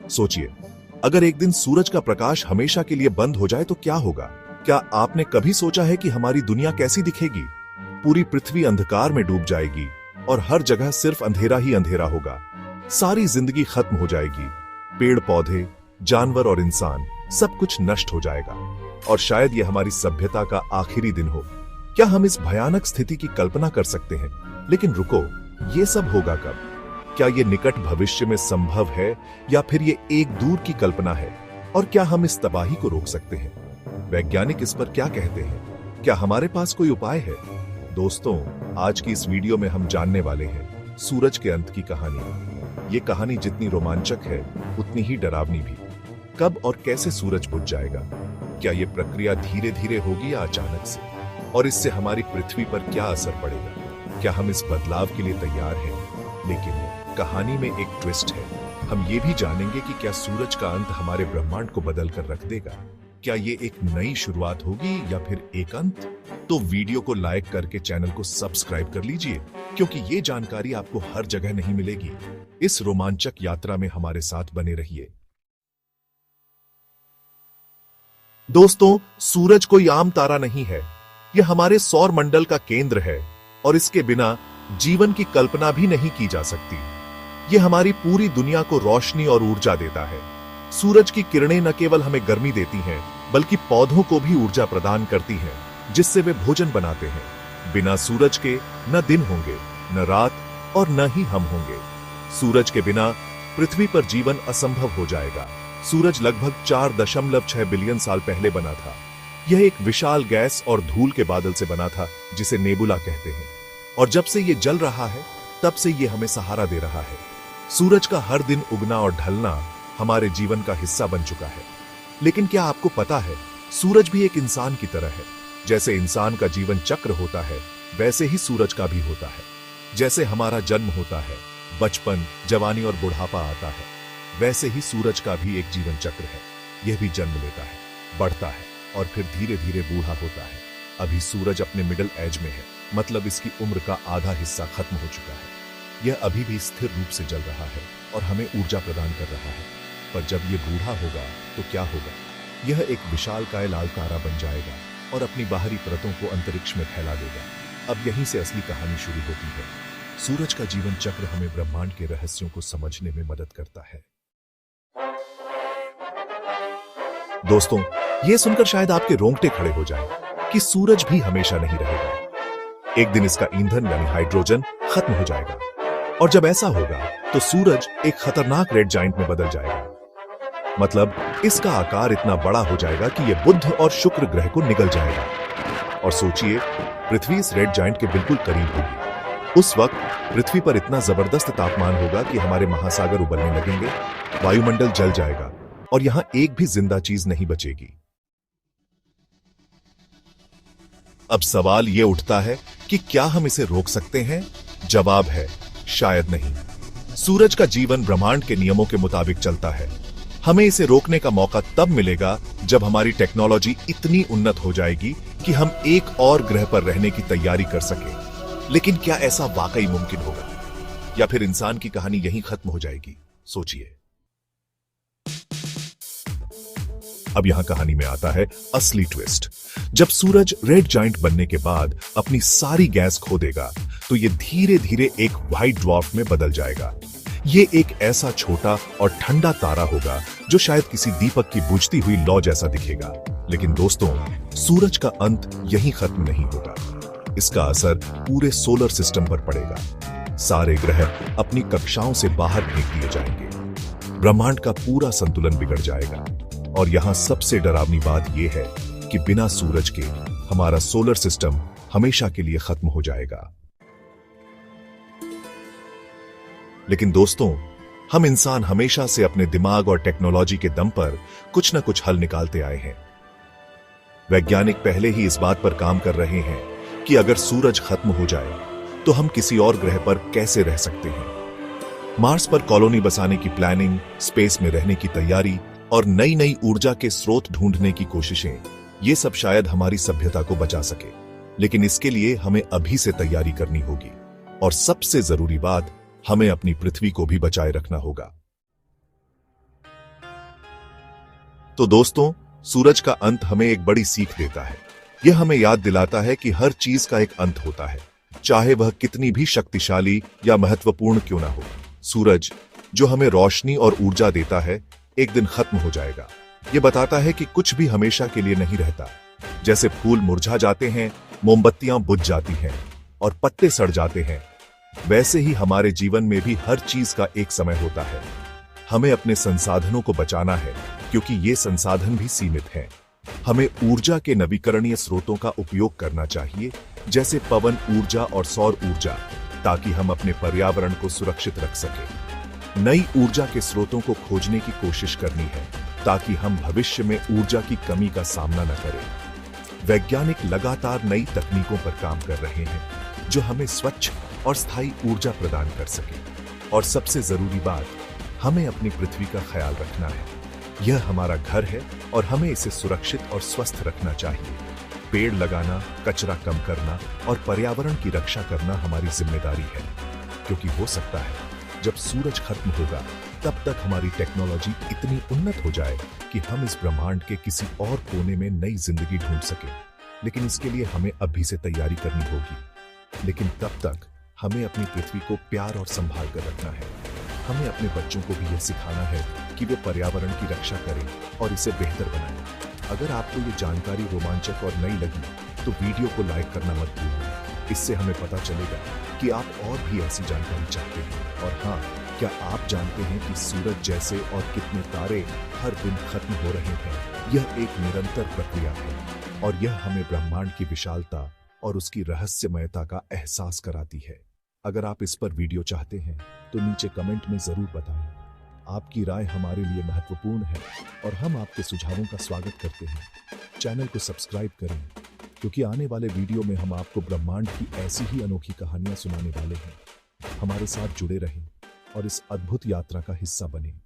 सोचिए, अगर एक दिन सूरज का प्रकाश हमेशा के लिए बंद हो जाए तो क्या होगा? क्या आपने कभी सोचा है कि हमारी दुनिया कैसी दिखेगी? पूरी पृथ्वी अंधकार में डूब जाएगी और हर जगह सिर्फ अंधेरा ही अंधेरा होगा। सारी जिंदगी खत्म हो जाएगी। पेड़ पौधे, जानवर और इंसान सब कुछ नष्ट हो जाएगा और शायद यह हमारी सभ्यता का आखिरी दिन हो। क्या हम इस भयानक स्थिति की कल्पना कर सकते हैं? लेकिन रुको, ये सब होगा कब? क्या ये निकट भविष्य में संभव है या फिर ये एक दूर की कल्पना है? और क्या हम इस तबाही को रोक सकते हैं? वैज्ञानिक इस पर क्या कहते हैं? क्या हमारे पास कोई उपाय है? दोस्तों, आज की इस वीडियो में हम जानने वाले हैं सूरज के अंत की कहानी। ये कहानी जितनी रोमांचक है उतनी ही डरावनी भी। कब और कैसे सूरज बुझ जाएगा? क्या ये प्रक्रिया धीरे धीरे होगी या अचानक से? और इससे हमारी पृथ्वी पर क्या असर पड़ेगा? क्या हम इस बदलाव के लिए तैयार हैं? लेकिन कहानी में एक ट्विस्ट है। हम ये भी जानेंगे कि क्या सूरज का अंत हमारे ब्रह्मांड को बदल कर रख देगा? क्या ये एक नई शुरुआत होगी या फिर एक अंत? तो वीडियो को लाइक करके चैनल को सब्सक्राइब कर लीजिए, क्योंकि ये जानकारी आपको हर जगह नहीं मिलेगी। इस रोमांचक यात्रा में हमारे साथ बने रहिए। दोस्तों, सूरज कोई आम तारा नहीं है। यह हमारे सौर मंडल का केंद्र है और इसके बिना जीवन की कल्पना भी नहीं की जा सकती। यह हमारी पूरी दुनिया को रोशनी और ऊर्जा देता है। सूरज की किरणें न केवल हमें गर्मी देती हैं, बल्कि पौधों को भी ऊर्जा प्रदान करती हैं, जिससे वे भोजन बनाते हैं। बिना सूरज के न दिन होंगे, न रात और न ही हम होंगे। सूरज के बिना पृथ्वी पर जीवन असंभव हो जाएगा। सूरज लगभग 4.6 बिलियन साल पहले बना था। यह एक विशाल गैस और धूल के बादल से बना था, जिसे नेबुला कहते हैं। और जब से यह जल रहा है, तब से यह हमें सहारा दे रहा है। सूरज का हर दिन उगना और ढलना हमारे जीवन का हिस्सा बन चुका है। लेकिन क्या आपको पता है, सूरज भी एक इंसान की तरह है। जैसे इंसान का जीवन चक्र होता है, वैसे ही सूरज का भी होता है। जैसे हमारा जन्म होता है, बचपन, जवानी और बुढ़ापा आता है, वैसे ही सूरज का भी एक जीवन चक्र है। यह भी जन्म लेता है, बढ़ता है और फिर धीरे धीरे बूढ़ा होता है। अभी सूरज अपने मिडिल एज में है, मतलब इसकी उम्र का आधा हिस्सा खत्म हो चुका है। यह अभी भी स्थिर रूप से जल रहा है और हमें ऊर्जा प्रदान कर रहा है। पर जब यह बूढ़ा होगा तो क्या होगा? यह एक विशालकाय लाल तारा बन जाएगा और अपनी बाहरी परतों को अंतरिक्ष में फैला देगा। अब यहीं से असली कहानी शुरू होती है। सूरज का जीवन चक्र हमें ब्रह्मांड के रहस्यों को समझने में मदद करता है। दोस्तों, यह सुनकर शायद आपके रोंगटे खड़े हो जाएं कि सूरज भी हमेशा नहीं रहेगा। एक दिन इसका ईंधन यानी हाइड्रोजन खत्म हो जाएगा और जब ऐसा होगा तो सूरज एक खतरनाक रेड जाइंट में बदल जाएगा। मतलब इसका आकार इतना बड़ा हो जाएगा कि यह बुध और शुक्र ग्रह को निगल जाएगा। और सोचिए, पृथ्वी इस रेड जाइंट के बिल्कुल करीब होगी। उस वक्त पृथ्वी पर इतना जबरदस्त तापमान होगा कि हमारे महासागर उबलने लगेंगे, वायुमंडल जल जाएगा और यहां एक भी जिंदा चीज नहीं बचेगी। अब सवाल यह उठता है कि क्या हम इसे रोक सकते हैं? जवाब है शायद नहीं। सूरज का जीवन ब्रह्मांड के नियमों के मुताबिक चलता है। हमें इसे रोकने का मौका तब मिलेगा जब हमारी टेक्नोलॉजी इतनी उन्नत हो जाएगी कि हम एक और ग्रह पर रहने की तैयारी कर सकें। लेकिन क्या ऐसा वाकई मुमकिन होगा या फिर इंसान की कहानी यहीं खत्म हो जाएगी? सोचिए। अब यहां कहानी में आता है असली ट्विस्ट। जब सूरज रेड जाइंट बनने के बाद अपनी सारी गैस खो देगा तो यह धीरे धीरे एक व्हाइट ड्वार्फ में बदल जाएगा। यह एक ऐसा छोटा और ठंडा तारा होगा जो शायद किसी दीपक की बुझती हुई लौ जैसा दिखेगा। लेकिन दोस्तों, सूरज का अंत यहीं खत्म नहीं होगा। इसका असर पूरे सोलर सिस्टम पर पड़ेगा। सारे ग्रह अपनी कक्षाओं से बाहर फेंक दिए जाएंगे। ब्रह्मांड का पूरा संतुलन बिगड़ जाएगा। और यहां सबसे डरावनी बात यह है कि बिना सूरज के हमारा सोलर सिस्टम हमेशा के लिए खत्म हो जाएगा। लेकिन दोस्तों, हम इंसान हमेशा से अपने दिमाग और टेक्नोलॉजी के दम पर कुछ न कुछ हल निकालते आए हैं। वैज्ञानिक पहले ही इस बात पर काम कर रहे हैं कि अगर सूरज खत्म हो जाए तो हम किसी और ग्रह पर कैसे रह सकते हैं। मार्स पर कॉलोनी बसाने की प्लानिंग, स्पेस में रहने की तैयारी और नई नई ऊर्जा के स्रोत ढूंढने की कोशिशें, ये सब शायद हमारी सभ्यता को बचा सके। लेकिन इसके लिए हमें अभी से तैयारी करनी होगी। और सबसे जरूरी बात, हमें अपनी पृथ्वी को भी बचाए रखना होगा। तो दोस्तों, सूरज का अंत हमें एक बड़ी सीख देता है। यह हमें याद दिलाता है कि हर चीज का एक अंत होता है, चाहे वह कितनी भी शक्तिशाली या महत्वपूर्ण क्यों ना हो। सूरज, जो हमें रोशनी और ऊर्जा देता है, एक दिन खत्म हो जाएगा। यह बताता है कि कुछ भी हमेशा के लिए नहीं रहता। जैसे फूल मुरझा जाते हैं, मोमबत्तियां बुझ जाती हैं और पत्ते सड़ जाते हैं, वैसे ही हमारे जीवन में भी हर चीज का एक समय होता है। हमें अपने संसाधनों को बचाना है, क्योंकि ये संसाधन भी सीमित हैं। हमें ऊर्जा के नवीकरणीय स्रोतों का उपयोग करना चाहिए, जैसे पवन ऊर्जा और सौर ऊर्जा, ताकि हम अपने पर्यावरण को सुरक्षित रख सकें। नई ऊर्जा के स्रोतों को खोजने की कोशिश करनी है, ताकि हम भविष्य में ऊर्जा की कमी का सामना न करें। वैज्ञानिक लगातार नई तकनीकों पर काम कर रहे हैं, जो हमें स्वच्छ और स्थायी ऊर्जा प्रदान कर सके। और सबसे जरूरी बात, हमें अपनी पृथ्वी का ख्याल रखना है। यह हमारा घर है और हमें इसे सुरक्षित और स्वस्थ रखना चाहिए। पेड़ लगाना, कचरा कम करना और पर्यावरण की रक्षा करना हमारी जिम्मेदारी है, क्योंकि हो सकता है जब सूरज खत्म होगा, तब तक हमारी टेक्नोलॉजी इतनी उन्नत हो जाए कि हम इस ब्रह्मांड के किसी और कोने में नई जिंदगी ढूंढ सकें। लेकिन इसके लिए हमें अभी से तैयारी करनी होगी। लेकिन तब तक हमें अपनी पृथ्वी को प्यार और संभाल कर रखना है। हमें अपने बच्चों को भी यह सिखाना है कि वे पर्यावरण की रक्षा करें और इसे बेहतर बनाएं। अगर आपको ये जानकारी रोमांचक और नई लगी, तो वीडियो को लाइक करना मत भूलिए। इससे हमें पता चलेगा कि आप और भी ऐसी जानकारी चाहते हैं। और हाँ, क्या आप जानते हैं कि सूरज जैसे और कितने तारे हर दिन खत्म हो रहे हैं? यह एक निरंतर प्रक्रिया है और यह हमें ब्रह्मांड की विशालता और उसकी रहस्यमयता का एहसास कराती है। अगर आप इस पर वीडियो चाहते हैं, तो नीचे कमेंट में जरूर बताएं। आपकी राय हमारे लिए महत्वपूर्ण है और हम आपके सुझावों का स्वागत करते हैं। चैनल को सब्सक्राइब करें, क्योंकि आने वाले वीडियो में हम आपको ब्रह्मांड की ऐसी ही अनोखी कहानियां सुनाने वाले हैं। हमारे साथ जुड़े रहें और इस अद्भुत यात्रा का हिस्सा बनें।